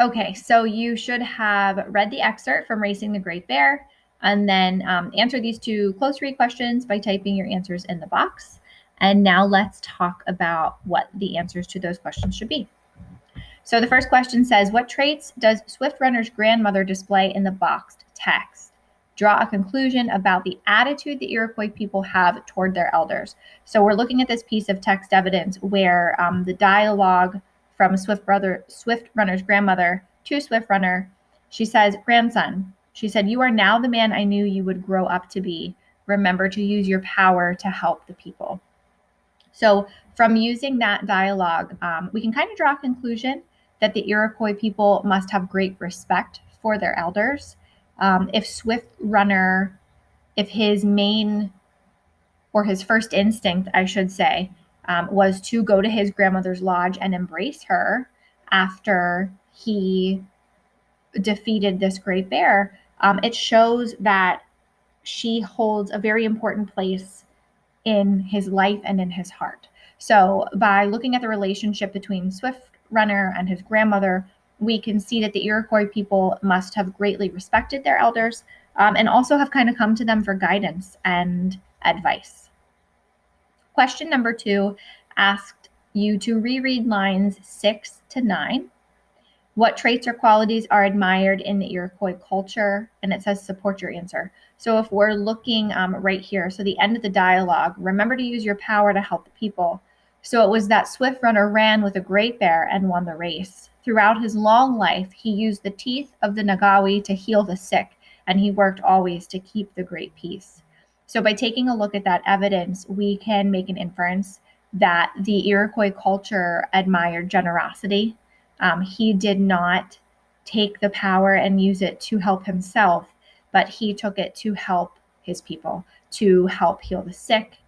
Okay, so you should have read the excerpt from Racing the Great Bear, and then answer these two close read questions by typing your answers in the box. And now let's talk about what the answers to those questions should be. So the first question says, what traits does Swift Runner's grandmother display in the boxed text? Draw a conclusion about the attitude the Iroquois people have toward their elders. So we're looking at this piece of text evidence where the dialogue from Swift Runner's grandmother to Swift Runner, she says, grandson, she said, you are now the man I knew you would grow up to be. Remember to use your power to help the people. So from using that dialogue, we can kind of draw a conclusion that the Iroquois people must have great respect for their elders. If Swift Runner, if his main or his first instinct, I should say, was to go to his grandmother's lodge and embrace her after he defeated this great bear, it shows that she holds a very important place in his life and in his heart. So by looking at the relationship between Swift Runner and his grandmother, we can see that the Iroquois people must have greatly respected their elders, and also have kind of come to them for guidance and advice. Question number 2 asked you to reread lines 6 to 9. What traits or qualities are admired in the Iroquois culture? And it says support your answer. So if we're looking right here, so the end of the dialogue, remember to use your power to help the people. So it was that Swift Runner ran with a great bear and won the race. Throughout his long life, he used the teeth of the Nagawi to heal the sick, and he worked always to keep the great peace. So by taking a look at that evidence, we can make an inference that the Iroquois culture admired generosity. He did not take the power and use it to help himself, but he took it to help his people, to help heal the sick.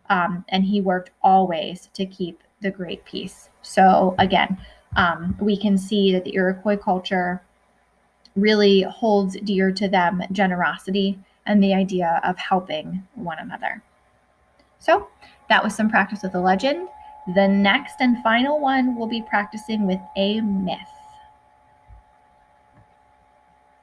And he worked always to keep the great peace. So again, we can see that the Iroquois culture really holds dear to them generosity and the idea of helping one another. So that was some practice with the legend. The next and final one, we'll be practicing with a myth.